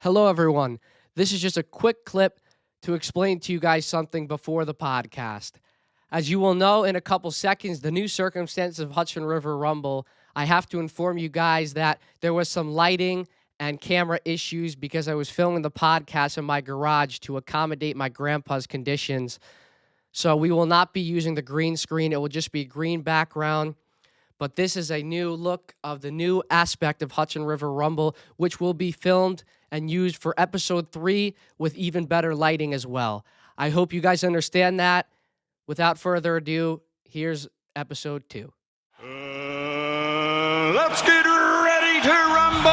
Hello, everyone. This is just a quick clip to explain to you guys something before the podcast. As you will know in a couple seconds, the new circumstances of Hudson River Rumble, I have to inform you guys that there was some lighting and camera issues because I was filming the podcast in my garage to accommodate my grandpa's conditions. So we will not be using the green screen. It will just be a green background. But this is a new look of the new aspect of Hudson River Rumble, which will be filmed and used for episode 3 with even better lighting as well. I hope you guys understand that. Without further ado, here's episode 2. Let's get ready to rumble!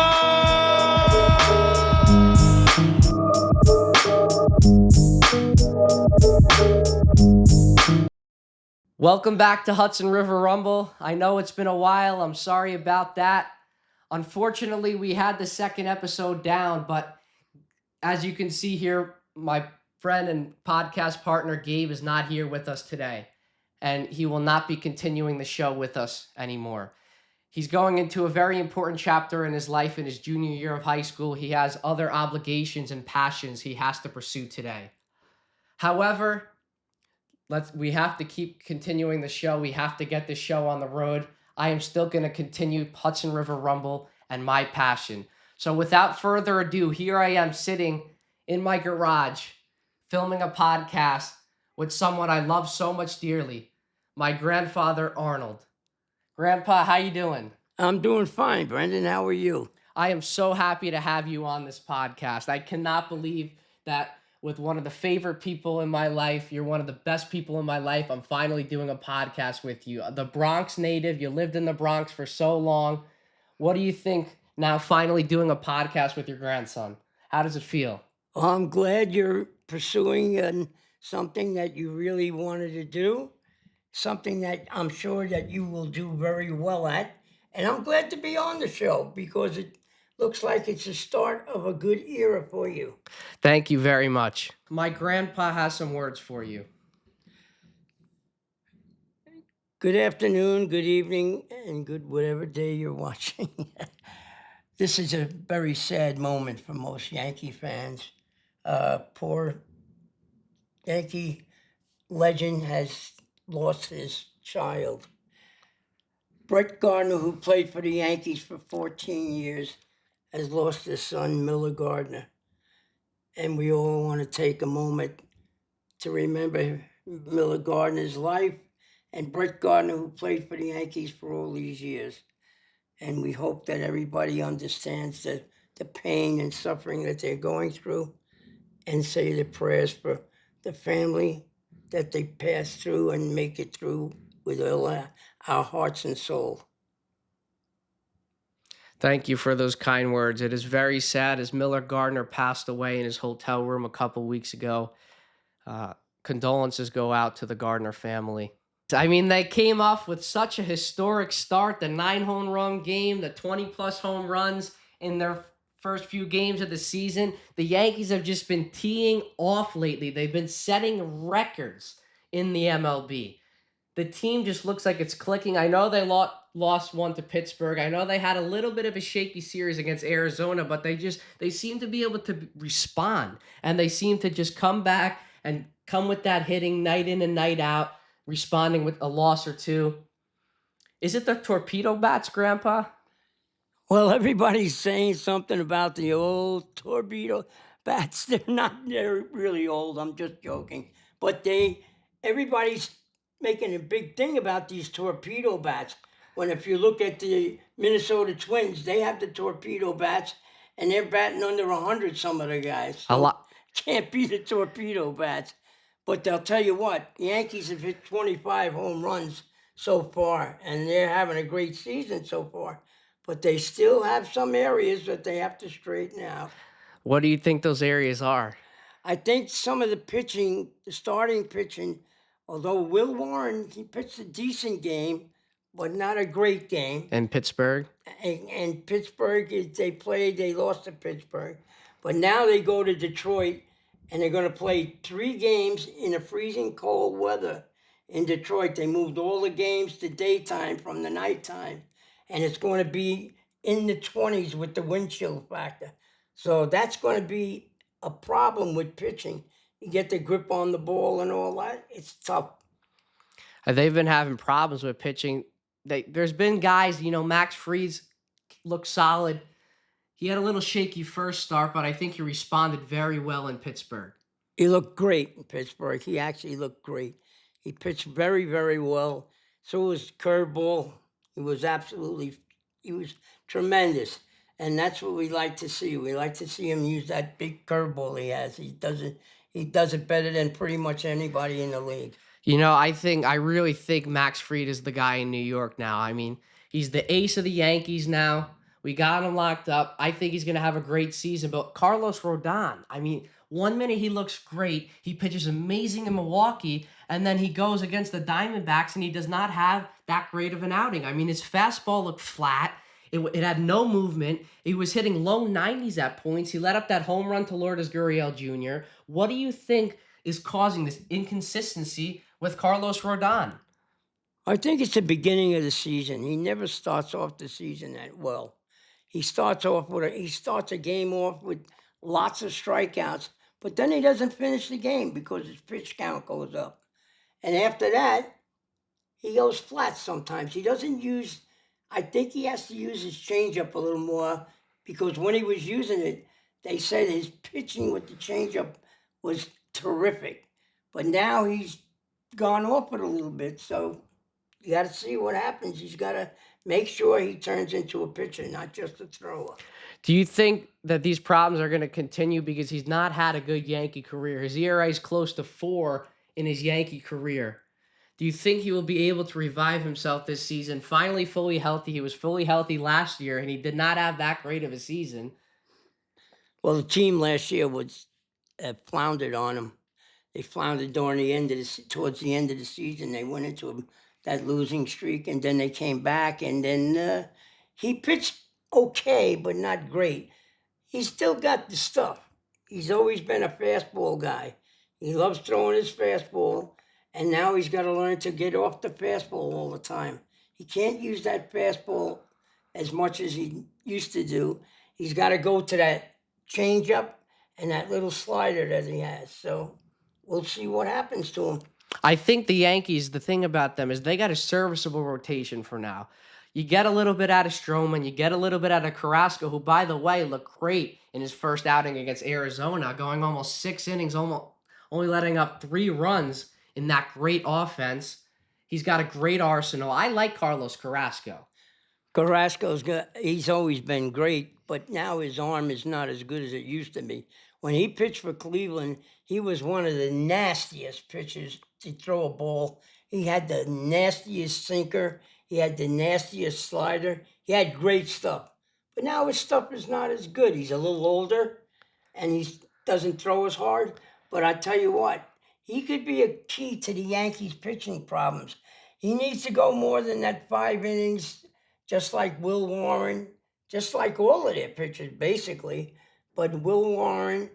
Welcome back to Hudson River Rumble. I know it's been a while. I'm sorry about that. Unfortunately, we had the second episode down, but as you can see here, my friend and podcast partner Gabe is not here with us today, and he will not be continuing the show with us anymore. He's going into a very important chapter in his life in his junior year of high school. He has other obligations and passions he has to pursue today. However, we have to keep continuing the show. We have to get this show on the road. I am still going to continue Hudson River Rumble and my passion. So without further ado, here I am sitting in my garage filming a podcast with someone I love so much dearly, my grandfather, Arnold. Grandpa, how you doing? I'm doing fine, Brendan. How are you? I am so happy to have you on this podcast. I cannot believe that with one of the favorite people in my life, you're one of the best people in my life, I'm finally doing a podcast with you. The Bronx native, you lived in the Bronx for so long. What do you think now finally doing a podcast with your grandson? How does it feel? Well, I'm glad you're pursuing something that you really wanted to do, something that I'm sure that you will do very well at. And I'm glad to be on the show because it looks like it's the start of a good era for you. Thank you very much. My grandpa has some words for you. Good afternoon, good evening, and good whatever day you're watching. This is a very sad moment for most Yankee fans. Poor Yankee legend has lost his child. Brett Gardner, who played for the Yankees for 14 years, has lost his son, Miller Gardner. And we all want to take a moment to remember Miller Gardner's life and Brett Gardner, who played for the Yankees for all these years. And we hope that everybody understands the pain and suffering that they're going through and say their prayers for the family that they pass through and make it through with all our hearts and soul. Thank you for those kind words. It is very sad as Miller Gardner passed away in his hotel room a couple weeks ago. Condolences go out to the Gardner family. I mean, they came off with such a historic start, the 9 home run game, the 20-plus home runs in their first few games of the season. The Yankees have just been teeing off lately. They've been setting records in the MLB. The team just looks like it's clicking. I know they lost one to Pittsburgh. I know they had a little bit of a shaky series against Arizona, but they seem to be able to respond, and they seem to just come back and come with that hitting night in and night out, responding with a loss or two. Is it the torpedo bats, Grandpa? Well, everybody's saying something about the old torpedo bats. They're really old. I'm just joking. But everybody's making a big thing about these torpedo bats. When if you look at the Minnesota Twins, they have the torpedo bats, and they're batting under 100, some of the guys. So A lot. Can't be the torpedo bats. But they'll tell you what, the Yankees have hit 25 home runs so far, and they're having a great season so far. But they still have some areas that they have to straighten out. What do you think those areas are? I think some of the pitching, the starting pitching, although Will Warren, he pitched a decent game, but not a great game. In Pittsburgh? And Pittsburgh, they lost to Pittsburgh. But now they go to Detroit, and they're going to play 3 games in a freezing cold weather in Detroit. They moved all the games to daytime from the nighttime, and it's going to be in the 20s with the wind chill factor. So that's going to be a problem with pitching. You get the grip on the ball and all that. It's tough. They've been having problems with pitching. There's been guys, Max Fried's looked solid. He had a little shaky first start, but I think he responded very well in Pittsburgh. He looked great in Pittsburgh. He actually looked great. He pitched very, very well. So was curveball. He was tremendous. And that's what we like to see. We like to see him use that big curveball he has. He does it better than pretty much anybody in the league. I really think Max Fried is the guy in New York now. I mean, he's the ace of the Yankees now. We got him locked up. I think he's going to have a great season. But Carlos Rodon, I mean, 1 minute he looks great. He pitches amazing in Milwaukee. And then he goes against the Diamondbacks and he does not have that great of an outing. I mean, his fastball looked flat. It had no movement. He was hitting low 90s at points. He let up that home run to Lourdes Gurriel Jr. What do you think is causing this inconsistency with Carlos Rodon? I think it's the beginning of the season. He never starts off the season that well. He starts a game off with lots of strikeouts, but then he doesn't finish the game because his pitch count goes up. And after that, he goes flat sometimes. I think he has to use his changeup a little more because when he was using it, they said his pitching with the changeup was terrific. But now he's gone off it a little bit, so you got to see what happens. He's got to make sure he turns into a pitcher, not just a thrower. Do you think that these problems are going to continue because he's not had a good Yankee career? His ERA is close to 4 in his Yankee career. Do you think he will be able to revive himself this season? Finally fully healthy. He was fully healthy last year, and he did not have that great of a season. Well, the team last year floundered on him. They floundered towards the end of the season. They went into that losing streak, and then they came back, and then he pitched okay, but not great. He's still got the stuff. He's always been a fastball guy. He loves throwing his fastball, and now he's got to learn to get off the fastball all the time. He can't use that fastball as much as he used to do. He's got to go to that changeup and that little slider that he has. So we'll see what happens to him. I think the Yankees, the thing about them is they got a serviceable rotation for now. You get a little bit out of Stroman. You get a little bit out of Carrasco, who, by the way, looked great in his first outing against Arizona, going almost 6 innings, only letting up 3 runs in that great offense. He's got a great arsenal. I like Carlos Carrasco. He's always been great, but now his arm is not as good as it used to be. When he pitched for Cleveland, he was one of the nastiest pitchers to throw a ball. He had the nastiest sinker. He had the nastiest slider. He had great stuff. But now his stuff is not as good. He's a little older, and he doesn't throw as hard. But I tell you what, he could be a key to the Yankees' pitching problems. He needs to go more than that 5 innings, just like Will Warren, just like all of their pitchers, basically. But Will Warren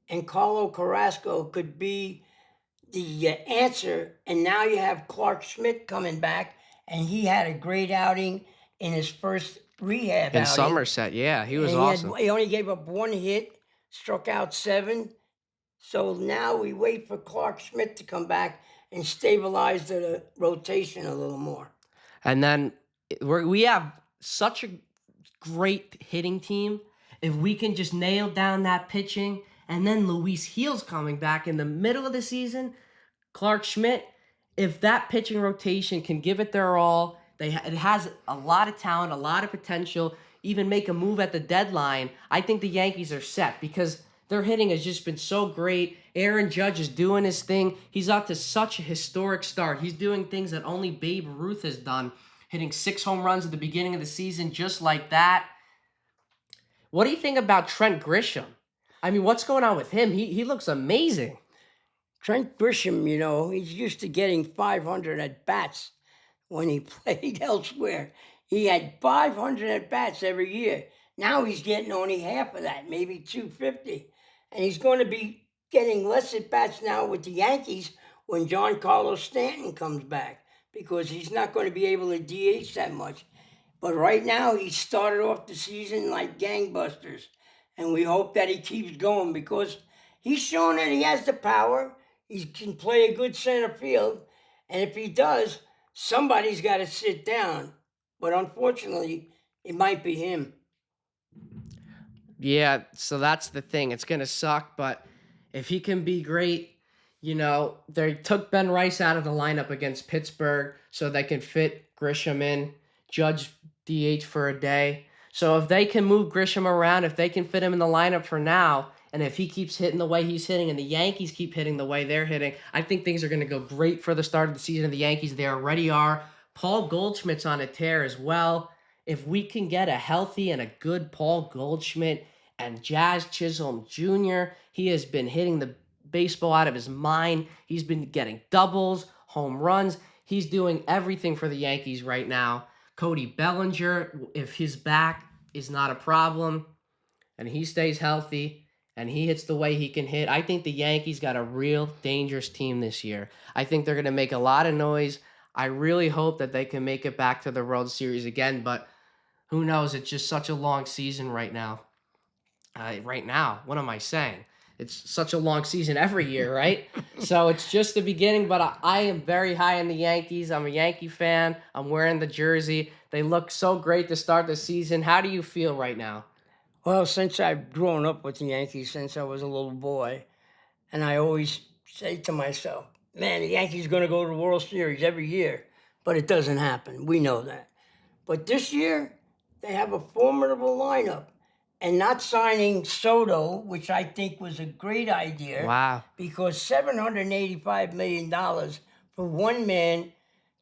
and Carlos Carrasco could be the answer. And now you have Clark Schmidt coming back, and he had a great outing in his first rehab outing. In Somerset, yeah, he was And awesome. He only gave up 1 hit, struck out 7. So now we wait for Clark Schmidt to come back and stabilize the rotation a little more. And then we have such a great hitting team. If we can just nail down that pitching, and then Luis Gil's coming back in the middle of the season, Clark Schmidt, if that pitching rotation can give it their all, it has a lot of talent, a lot of potential, even make a move at the deadline, I think the Yankees are set because their hitting has just been so great. Aaron Judge is doing his thing. He's up to such a historic start. He's doing things that only Babe Ruth has done, hitting 6 home runs at the beginning of the season just like that. What do you think about Trent Grisham? I mean, what's going on with him? He looks amazing. Trent Grisham, he's used to getting 500 at-bats when he played elsewhere. He had 500 at-bats every year. Now he's getting only half of that, maybe 250. And he's going to be getting less at-bats now with the Yankees when Giancarlo Stanton comes back because he's not going to be able to DH that much. But right now, he started off the season like gangbusters. and we hope that he keeps going because he's shown that he has the power. He can play a good center field, and if he does, somebody's got to sit down. But unfortunately, it might be him. Yeah, so that's the thing. It's going to suck, but if he can be great, they took Ben Rice out of the lineup against Pittsburgh so they can fit Grisham in, Judge DH for a day. So if they can move Grisham around, if they can fit him in the lineup for now, and if he keeps hitting the way he's hitting and the Yankees keep hitting the way they're hitting, I think things are going to go great for the start of the season of the Yankees. They already are. Paul Goldschmidt's on a tear as well. If we can get a healthy and a good Paul Goldschmidt and Jazz Chisholm Jr., he has been hitting the baseball out of his mind. He's been getting doubles, home runs. He's doing everything for the Yankees right now. Cody Bellinger, if his back is not a problem and he stays healthy and he hits the way he can hit, I think the Yankees got a real dangerous team this year. I think they're going to make a lot of noise. I really hope that they can make it back to the World Series again, but who knows? It's just such a long season right now. What am I saying? It's such a long season every year, right? So it's just the beginning, but I am very high in the Yankees. I'm a Yankee fan. I'm wearing the jersey. They look so great to start the season. How do you feel right now? Well, since I've grown up with the Yankees since I was a little boy, and I always say to myself, man, the Yankees are going to go to the World Series every year, but it doesn't happen. We know that. But this year, they have a formidable lineup. And not signing Soto, which I think was a great idea. Wow. Because $785 million for one man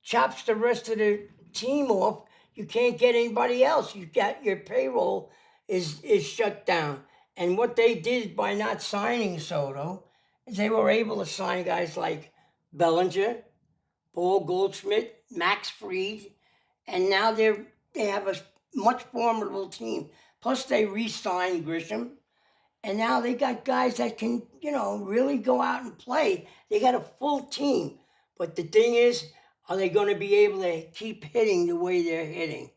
chops the rest of the team off. You can't get anybody else. You got your payroll is shut down. And what they did by not signing Soto is they were able to sign guys like Bellinger, Paul Goldschmidt, Max Fried, and now they have a much formidable team. Plus, they re-signed Grisham, and now they got guys that can, really go out and play. They got a full team. But the thing is, are they going to be able to keep hitting the way they're hitting?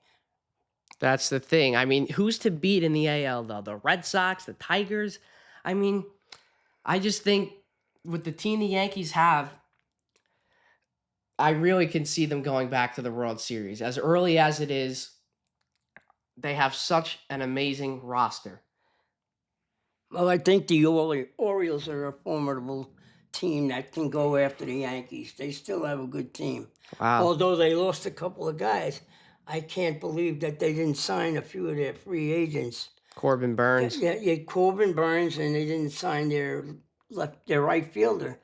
That's the thing. I mean, who's to beat in the AL, though? The Red Sox, the Tigers? I mean, I just think with the team the Yankees have, I really can see them going back to the World Series. As early as it is, they have such an amazing roster. Well, I think the Orioles are a formidable team that can go after the Yankees. They still have a good team. Wow. Although they lost a couple of guys. I can't believe that they didn't sign a few of their free agents. Corbin Burns. Yeah, Corbin Burns, and they didn't sign their right fielder.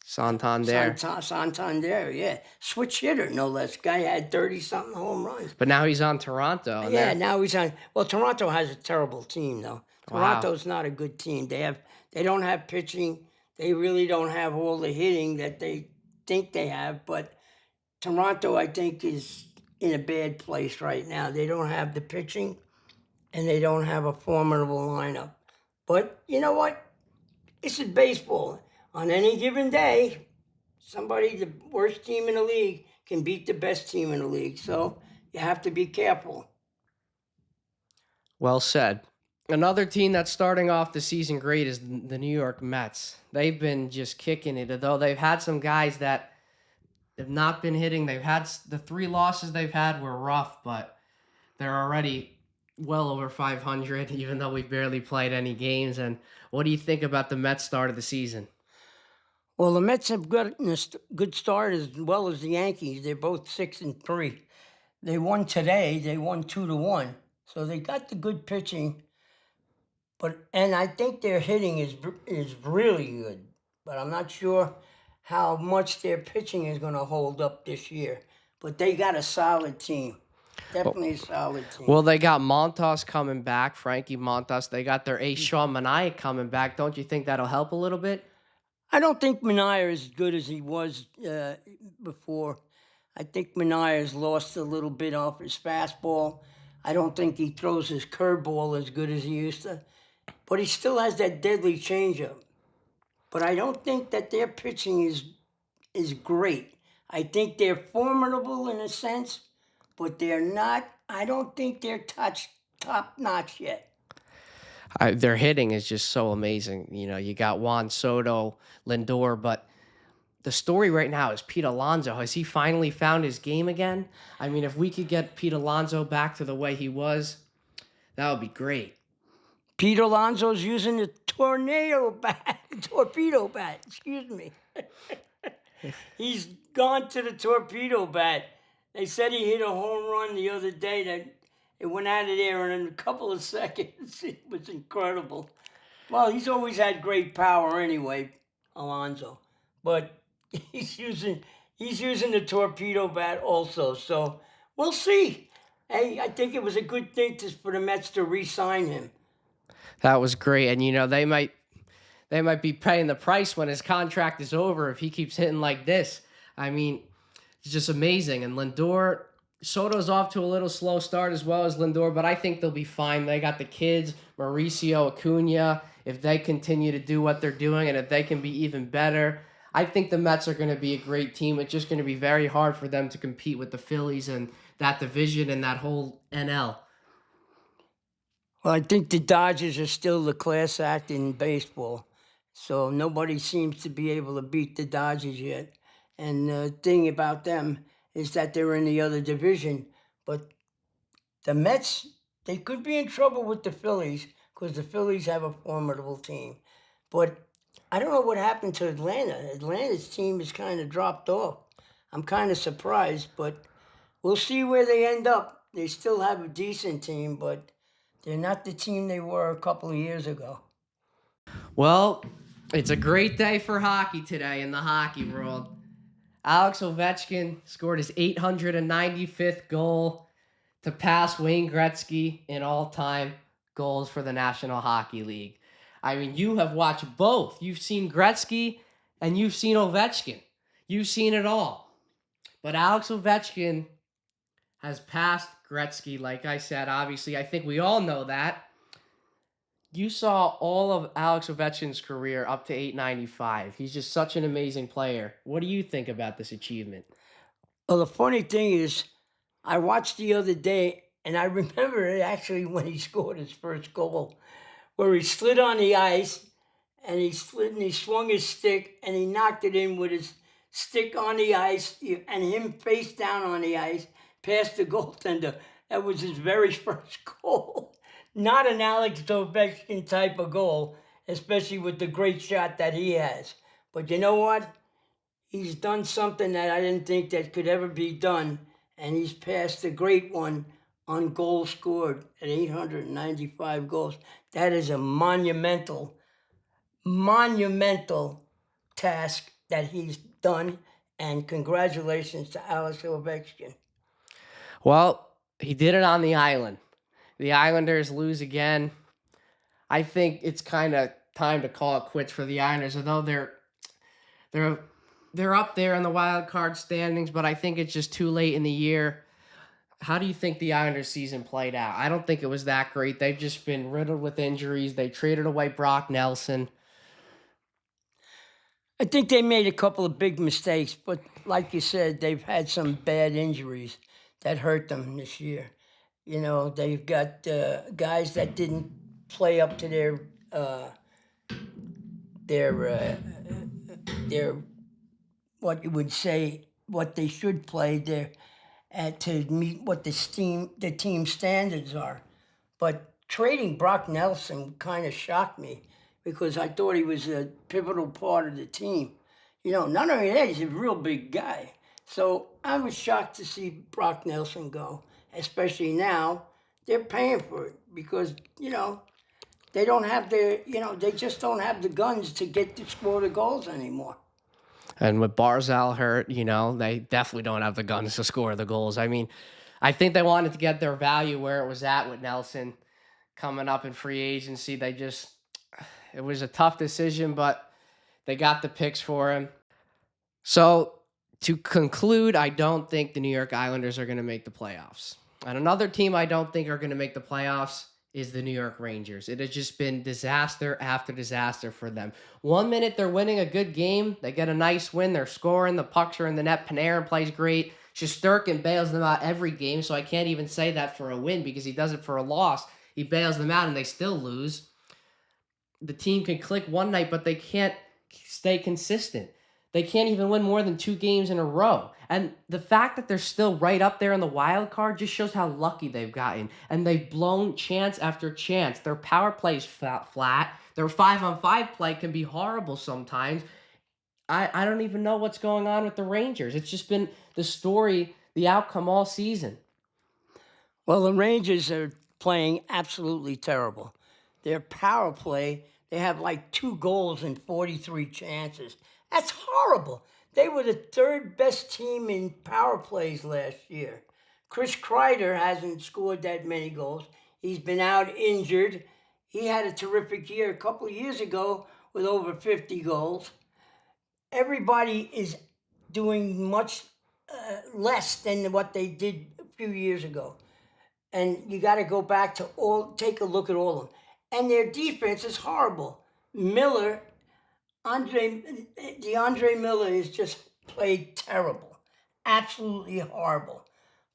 Santander. Santander, yeah. Switch hitter, no less. Guy had 30-something home runs. But now he's on Toronto. Yeah, now he's on. Well, Toronto has a terrible team, though. Wow. Toronto's not a good team. They don't have pitching. They really don't have all the hitting that they think they have. But Toronto, I think, is in a bad place right now. They don't have the pitching, and they don't have a formidable lineup. But you know what? This is baseball. On any given day, the worst team in the league, can beat the best team in the league. So you have to be careful. Well said. Another team that's starting off the season great is the New York Mets. They've been just kicking it, although they've had some guys that have not been hitting. They've had the 3 losses they've had were rough, but they're already well over 500, even though we've barely played any games. And what do you think about the Mets start of the season? Well, the Mets have gotten a good start as well as the Yankees. They're both 6-3. They won today. They won 2-1. So they got the good pitching. And I think their hitting is really good. But I'm not sure how much their pitching is going to hold up this year. But they got a solid team. Definitely a solid team. Well, they got Montas coming back, Frankie Montas. They got their ace Sean Manaea coming back. Don't you think that'll help a little bit? I don't think Manaea is as good as he was before. I think Manaea's lost a little bit off his fastball. I don't think he throws his curveball as good as he used to. But he still has that deadly changeup. But I don't think that their pitching is great. I think they're formidable in a sense, but they're not. I don't think they're top notch yet. Their hitting is just so amazing. You know, you got Juan Soto, Lindor, but the story right now is Pete Alonso. Has he finally found his game again? I mean, if we could get Pete Alonso back to the way he was, that would be great. Pete Alonso's using the torpedo bat, excuse me. He's gone to the torpedo bat. They said he hit a home run the other day that it went out of there in a couple of seconds. It was incredible. Well, he's always had great power anyway, Alonso. But he's using the torpedo bat also. So we'll see. Hey, I think it was a good thing for the Mets to re-sign him. That was great. And, you know, they might be paying the price when his contract is over if he keeps hitting like this. I mean, it's just amazing. And Lindor, Soto's off to a little slow start as well as Lindor, but I think they'll be fine. They got the kids, Mauricio, Acuna. If they continue to do what they're doing and if they can be even better, I think the Mets are going to be a great team. It's just going to be very hard for them to compete with the Phillies and that division and that whole NL. Well, I think the Dodgers are still the class act in baseball. So nobody seems to be able to beat the Dodgers yet. And the thing about them is that they're in the other division. But the Mets, they could be in trouble with the Phillies because the Phillies have a formidable team. But I don't know what happened to Atlanta. Atlanta's team has kind of dropped off. I'm kind of surprised, but we'll see where they end up. They still have a decent team, but they're not the team they were a couple of years ago. Well, it's a great day for hockey today in the hockey world. Alex Ovechkin scored his 895th goal to pass Wayne Gretzky in all-time goals for the National Hockey League. I mean, you have watched both. You've seen Gretzky and you've seen Ovechkin. You've seen it all. But Alex Ovechkin has passed Gretzky, like I said, obviously. I think we all know that. You saw all of Alex Ovechkin's career up to 895. He's just such an amazing player. What do you think about this achievement? Well, the funny thing is, I watched the other day, and I remember it actually when he scored his first goal, where he slid on the ice, and he swung his stick, and he knocked it in with his stick on the ice, and him face down on the ice, past the goaltender. That was his very first goal. Not an Alex Ovechkin type of goal, especially with the great shot that he has. But you know what? He's done something that I didn't think that could ever be done, and he's passed the great one on goals scored at 895 goals. That is a monumental task that he's done, and congratulations to Alex Ovechkin. Well, he did it on the island. The Islanders lose again. I think it's kind of time to call it quits for the Islanders, although they're up there in the wild card standings, but I think it's just too late in the year. How do you think the Islanders season played out? I don't think it was that great. They've just been riddled with injuries. They traded away Brock Nelson. I think they made a couple of big mistakes, but like you said, they've had some bad injuries that hurt them this year. You know, they've got guys that didn't play up to their what you would say, what they should play there to meet what the team standards are. But trading Brock Nelson kind of shocked me because I thought he was a pivotal part of the team. You know, not only that, he's a real big guy. So I was shocked to see Brock Nelson go. Especially now, they're paying for it because, you know, they just don't have the guns to score the goals anymore. And with Barzal hurt, you know, they definitely don't have the guns to score the goals. I mean, I think they wanted to get their value where it was at with Nelson coming up in free agency. It was a tough decision, but they got the picks for him. So to conclude, I don't think the New York Islanders are going to make the playoffs. And another team I don't think are going to make the playoffs is the New York Rangers. It has just been disaster after disaster for them. 1 minute they're winning a good game. They get a nice win. They're scoring. The pucks are in the net. Panarin plays great. Shesterkin bails them out every game, so I can't even say that for a win because he does it for a loss. He bails them out and they still lose. the team can click one night, but they can't stay consistent. They can't even win more than 2 games in a row. And the fact that they're still right up there in the wild card just shows how lucky they've gotten. And they've blown chance after chance. Their power play's flat. Their 5-on-5 play can be horrible sometimes. I don't even know what's going on with the Rangers. It's just been the story, the outcome all season. Well, the Rangers are playing absolutely terrible. Their power play, they have like 2 goals in 43 chances. That's horrible. They were the 3rd best team in power plays last year. Chris Kreider hasn't scored that many goals. He's been out injured. He had a terrific year a couple of years ago with over 50 goals. Everybody is doing much less than what they did a few years ago. And you got to go back to take a look at all of them. And their defense is horrible. DeAndre Miller has just played terrible. Absolutely horrible.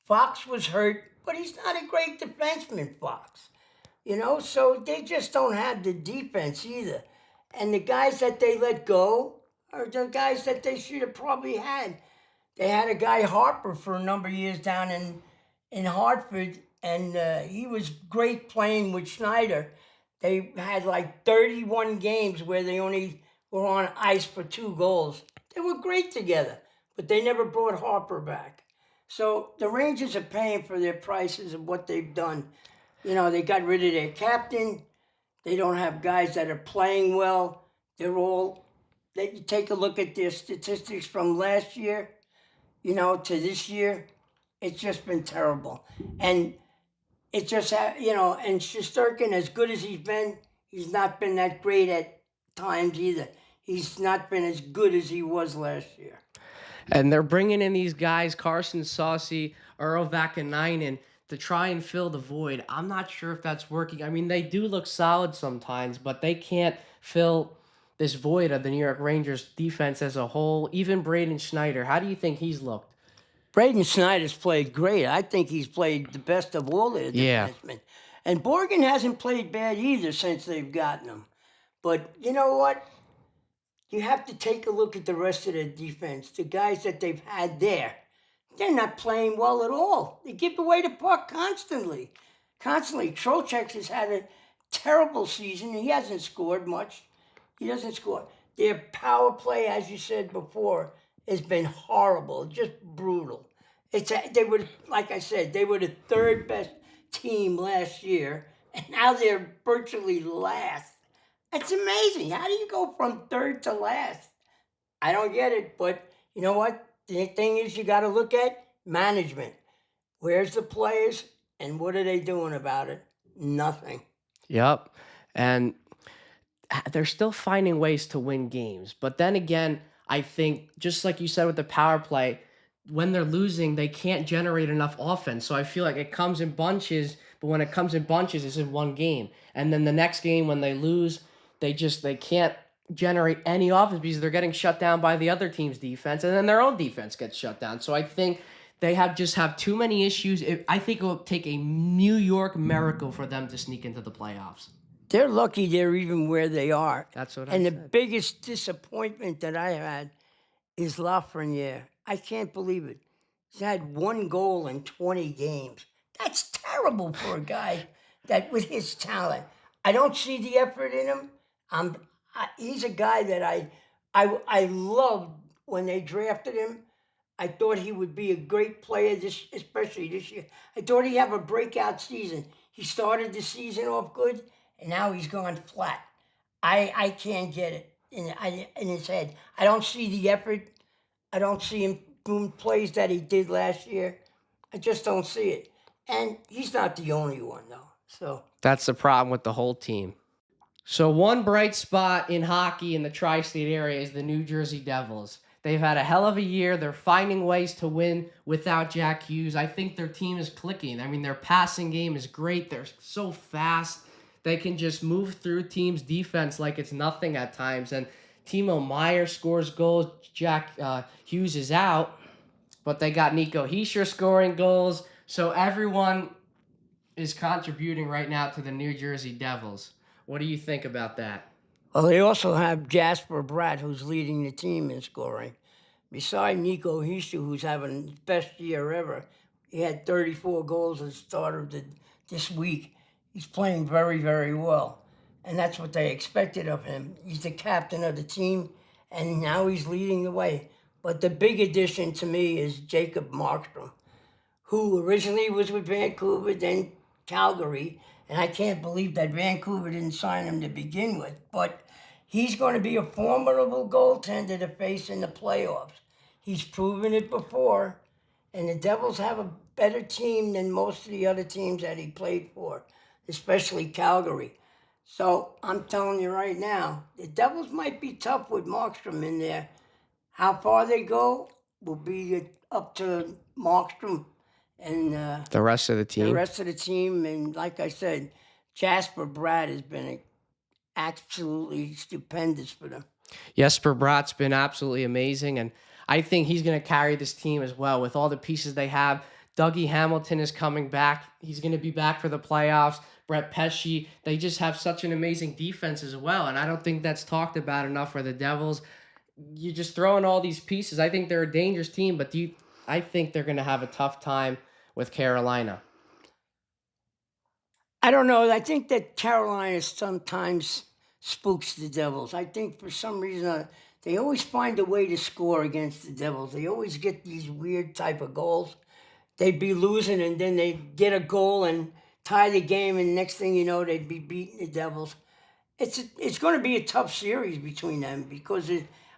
Fox was hurt, but he's not a great defenseman, Fox. So they just don't have the defense either. And the guys that they let go are the guys that they should have probably had. They had a guy, Harper, for a number of years down in Hartford, and he was great playing with Schneider. They had like 31 games where they only were on ice for 2 goals. They were great together, but they never brought Harper back. So the Rangers are paying for their prices of what they've done. They got rid of their captain. They don't have guys that are playing well. You take a look at their statistics from last year, to this year. It's just been terrible. And it just, and Shesterkin, as good as he's not been that great at times either. He's not been as good as he was last year. And they're bringing in these guys, Carson Saucy, Earl Vakanainen, to try and fill the void. I'm not sure if that's working. I mean, they do look solid sometimes, but they can't fill this void of the New York Rangers defense as a whole. Even Braden Schneider, how do you think he's looked? Braden Schneider's played great. I think he's played the best of all their defensemen. And Borgen hasn't played bad either since they've gotten him. But you know what? You have to take a look at the rest of their defense. The guys that they've had there, they're not playing well at all. They give away the puck constantly. Trocheck has had a terrible season. He hasn't scored much. He doesn't score. Their power play, as you said before, has been horrible, just brutal. They were, like I said, they were the 3rd best team last year, and now they're virtually last. It's amazing. How do you go from 3rd to last? I don't get it, but you know what? The thing is, you got to look at management. Where's the players, and what are they doing about it? Nothing. Yep. And they're still finding ways to win games. But then again, I think, just like you said with the power play, when they're losing, they can't generate enough offense. So I feel like it comes in bunches, but when it comes in bunches, it's in one game. And then the next game, when they lose, they can't generate any offense because they're getting shut down by the other team's defense, and then their own defense gets shut down. So I think they have too many issues. I think it will take a New York miracle for them to sneak into the playoffs. They're lucky they're even where they are. That's what I said. said. And the biggest disappointment that I had is Lafreniere. I can't believe it. He's had 1 goal in 20 games. That's terrible for a guy that with his talent. I don't see the effort in him. He's a guy that I loved when they drafted him. I thought he would be a great player, especially this year. I thought he'd have a breakout season. He started the season off good, and now he's gone flat. I can't get it in his head. I don't see the effort. I don't see him doing plays that he did last year. I just don't see it. And he's not the only one, though. So that's the problem with the whole team. So one bright spot in hockey in the tri-state area is the New Jersey Devils. They've had a hell of a year. They're finding ways to win without Jack Hughes. I think their team is clicking. I mean, their passing game is great. They're so fast. They can just move through teams' defense like it's nothing at times. And Timo Meier scores goals. Jack Hughes is out. But they got Nico Hischier scoring goals. So everyone is contributing right now to the New Jersey Devils. What do you think about that? Well, they also have Jasper Bratt, who's leading the team in scoring. Beside Nico Hishu, who's having his best year ever, he had 34 goals at the start of this week. He's playing very, very well. And that's what they expected of him. He's the captain of the team, and now he's leading the way. But the big addition to me is Jacob Markstrom, who originally was with Vancouver, then Calgary, and I can't believe that Vancouver didn't sign him to begin with. But he's going to be a formidable goaltender to face in the playoffs. He's proven it before, and the Devils have a better team than most of the other teams that he played for, especially Calgary. So I'm telling you right now, the Devils might be tough with Markstrom in there. How far they go will be up to Markstrom and The rest of the the team. rest of the team. And like I said, Jasper Bratt has been absolutely stupendous for them. Jesper Bratt's been absolutely amazing, and I think he's going to carry this team as well with all the pieces they have. Dougie Hamilton is coming back. He's going to be back for the playoffs. Brett Pesci. They just have such an amazing defense as well, and I don't think that's talked about enough for the Devils. You just throw in all these pieces. I think they're a dangerous team, but I think they're going to have a tough time with Carolina. I don't know. I think that Carolina sometimes spooks the Devils. I think for some reason they always find a way to score against the Devils. They always get these weird type of goals. They'd be losing and then they'd get a goal and tie the game, and next thing you know, they'd be beating the Devils. It's going to be a tough series between them because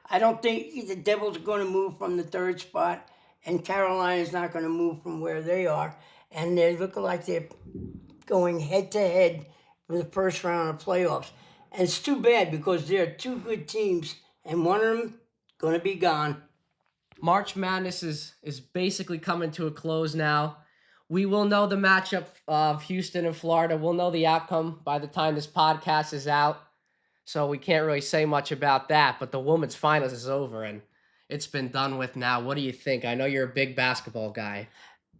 I don't think the Devils are going to move from the third spot, and Carolina's not going to move from where they are, and they look like they're going head to head for the first round of playoffs. And it's too bad because they're two good teams, and one of them going to be gone. March Madness is basically coming to a close now. We will know the matchup of Houston and Florida. We'll know the outcome by the time this podcast is out. So we can't really say much about that. But the women's finals is over and it's been done with now. What do you think? I know you're a big basketball guy.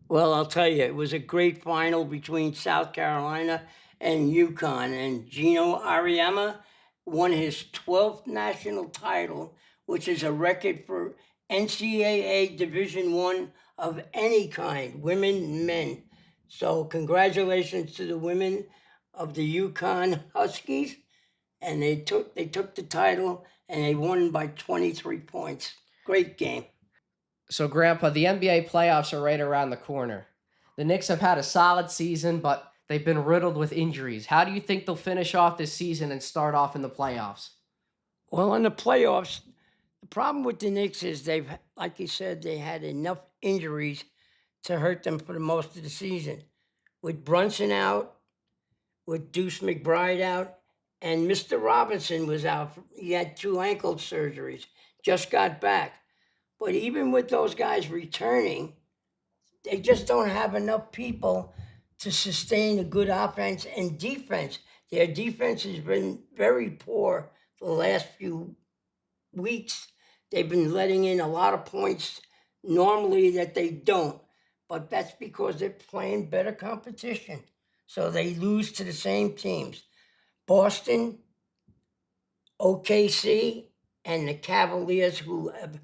Well, I'll tell you, it was a great final between South Carolina and UConn, and Gino Auriemma won his 12th national title, which is a record for NCAA Division I of any kind, women and men. So congratulations to the women of the UConn Huskies, and they took the title and they won by 23 points. Great game. So, Grandpa, the NBA playoffs are right around the corner. The Knicks have had a solid season, but they've been riddled with injuries. How do you think they'll finish off this season and start off in the playoffs? Well, in the playoffs, the problem with the Knicks is they've, like you said, they had enough injuries to hurt them for the most of the season. With Brunson out, with Deuce McBride out, and Mr. Robinson was out. He had 2 ankle surgeries, just got back. But even with those guys returning, they just don't have enough people to sustain a good offense and defense. Their defense has been very poor for the last few weeks. They've been letting in a lot of points normally that they don't, but that's because they're playing better competition. So they lose to the same teams. Boston, OKC, and the Cavaliers, who have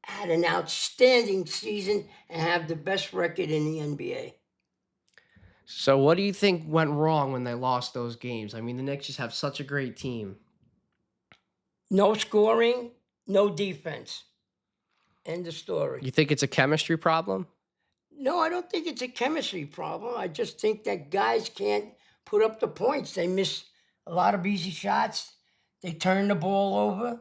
had an outstanding season and have the best record in the NBA. So, what do you think went wrong when they lost those games? I mean, the Knicks just have such a great team. No scoring, no defense. End of story. You think it's a chemistry problem? No, I don't think it's a chemistry problem. I just think that guys can't put up the points. They miss a lot of easy shots. They turn the ball over.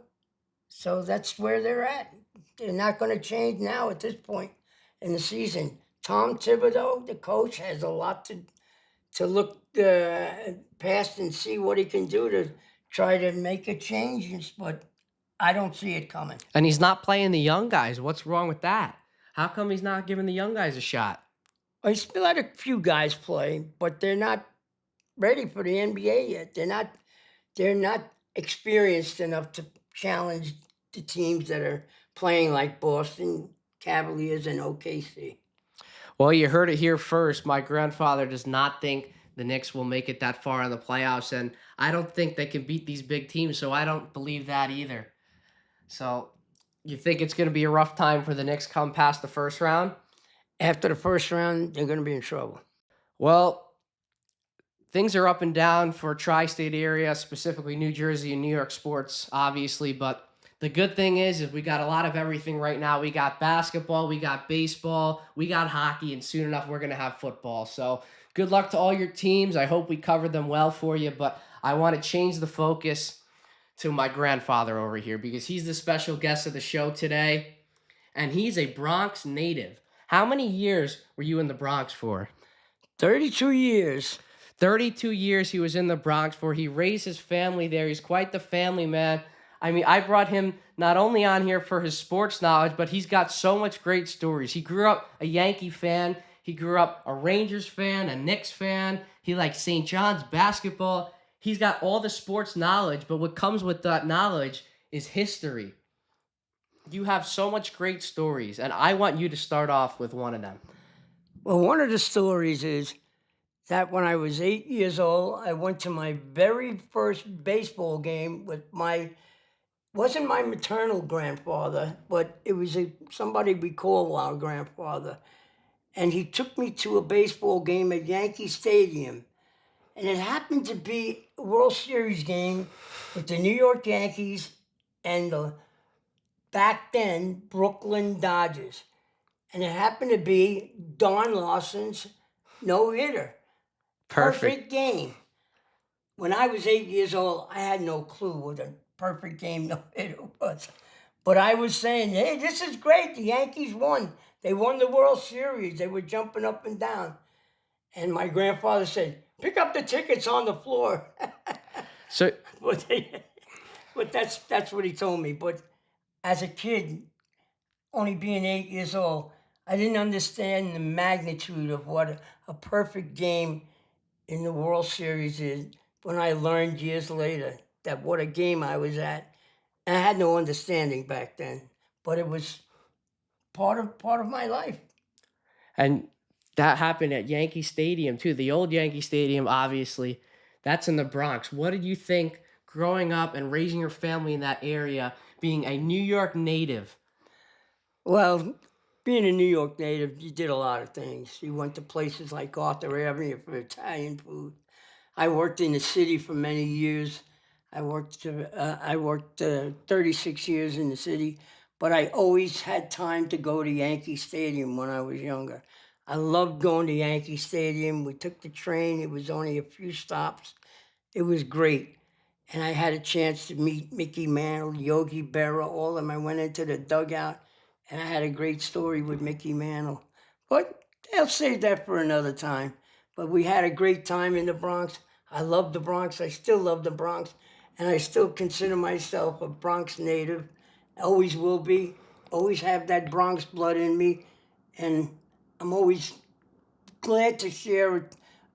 So that's where they're at. They're not going to change now at this point in the season. Tom Thibodeau, the coach, has a lot to look past and see what he can do to try to make a change, but I don't see it coming. And he's not playing the young guys. What's wrong with that? How come he's not giving the young guys a shot? Well, he's let a few guys play, but they're not ready for the NBA yet. They're not experienced enough to challenge the teams that are playing like Boston, Cavaliers, and OKC. Well, you heard it here first. My grandfather does not think the Knicks will make it that far in the playoffs, and I don't think they can beat these big teams, so I don't believe that either. So you think it's going to be a rough time for the Knicks come past the first round? After the first round, they're going to be in trouble. Well, things are up and down for tri-state area, specifically New Jersey and New York sports, obviously. But the good thing is we got a lot of everything right now. We got basketball, we got baseball, we got hockey, and soon enough we're going to have football. So good luck to all your teams. I hope we covered them well for you. But I want to change the focus to my grandfather over here because he's the special guest of the show today. And he's a Bronx native. How many years were you in the Bronx for? 32 years. 32 years he was in the Bronx for. He raised his family there. He's quite the family man. I mean, I brought him not only on here for his sports knowledge, but he's got so much great stories. He grew up a Yankee fan. He grew up a Rangers fan, a Knicks fan. He liked St. John's basketball. He's got all the sports knowledge, but what comes with that knowledge is history. You have so much great stories, and I want you to start off with one of them. Well, one of the stories is that when I was 8 years old, I went to my very first baseball game with wasn't my maternal grandfather, but it was somebody we call our grandfather. And he took me to a baseball game at Yankee Stadium. And it happened to be a World Series game with the New York Yankees and the, back then, Brooklyn Dodgers. And it happened to be Don Larson's no-hitter. Perfect game. When I was 8 years old, I had no clue what a perfect game no-hitter was. But I was saying, hey, this is great. The Yankees won. They won the World Series. They were jumping up and down. And my grandfather said, pick up the tickets on the floor. So, but that's what he told me. But as a kid, only being 8 years old, I didn't understand the magnitude of what a perfect game in the World Series is when I learned years later that what a game I was at. And I had no understanding back then, but it was part of my life. and that happened at Yankee Stadium too. The old Yankee Stadium, obviously, that's in the Bronx. What did you think growing up and raising your family in that area, being a New York native? Well, being a New York native, you did a lot of things. You went to places like Arthur Avenue for Italian food. I worked in the city for many years. I worked 36 years in the city, but I always had time to go to Yankee Stadium when I was younger. I loved going to Yankee Stadium. We took the train. It was only a few stops. It was great. And I had a chance to meet Mickey Mantle, Yogi Berra, all of them. I went into the dugout, and I had a great story with Mickey Mantle. But I'll save that for another time. But we had a great time in the Bronx. I love the Bronx. I still love the Bronx. And I still consider myself a Bronx native. Always will be. Always have that Bronx blood in me. And I'm always glad to share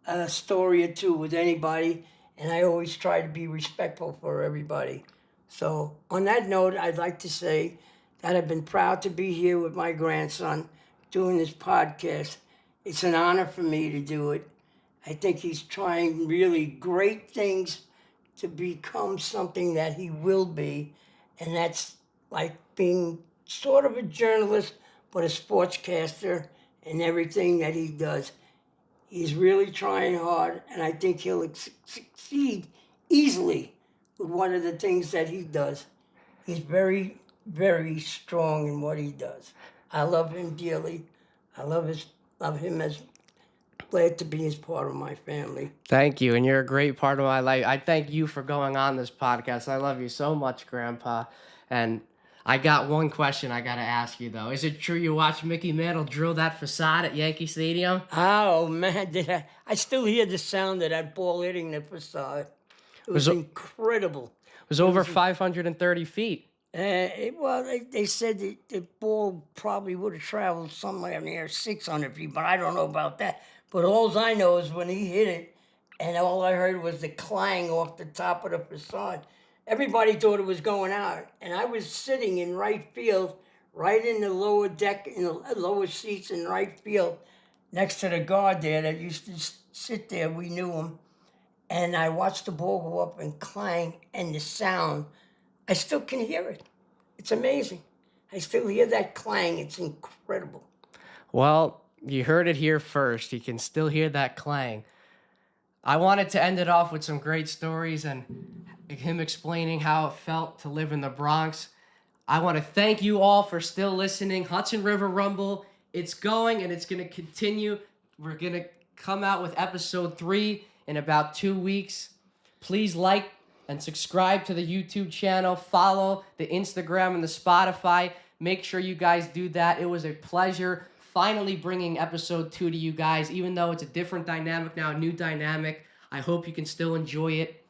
a story or two with anybody. And I always try to be respectful for everybody. So on that note, I'd like to say that I've been proud to be here with my grandson doing this podcast. It's an honor for me to do it. I think he's trying really great things to become something that he will be. And that's like being sort of a journalist, but a sportscaster and everything that he does. He's really trying hard, and I think he'll succeed easily with one of the things that he does. He's very, very strong in what he does. I love him dearly. I love him as glad to be as part of my family. Thank you, and you're a great part of my life. I thank you for going on this podcast. I love you so much, Grandpa. And I got one question I got to ask you, though. Is it true you watched Mickey Mantle drill that facade at Yankee Stadium? Oh, man, did I still hear the sound of that ball hitting the facade. It was incredible. It was over 530 feet. They said the ball probably would have traveled somewhere near 600 feet, but I don't know about that. But all I know is when he hit it, and all I heard was the clang off the top of the facade. Everybody thought it was going out, and I was sitting in right field, right in the lower deck, in the lower seats in right field, next to the guard there that used to sit there. We knew him. And I watched the ball go up and clang, and the sound, I still can hear it. It's amazing. I still hear that clang. It's incredible. Well, you heard it here first. You can still hear that clang. I wanted to end it off with some great stories and him explaining how it felt to live in the Bronx. I want to thank you all for still listening. Hudson River Rumble, it's going and it's going to continue. We're going to come out with episode 3 in about 2 weeks. Please like and subscribe to the YouTube channel. Follow the Instagram and the Spotify. Make sure you guys do that. It was a pleasure finally bringing episode 2 to you guys, even though it's a different dynamic now, a new dynamic. I hope you can still enjoy it.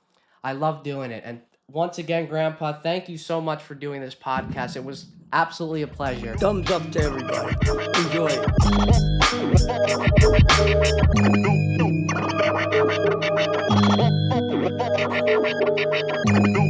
I love doing it. And once again, Grandpa, thank you so much for doing this podcast. It was absolutely a pleasure. Thumbs up to everybody. Enjoy it.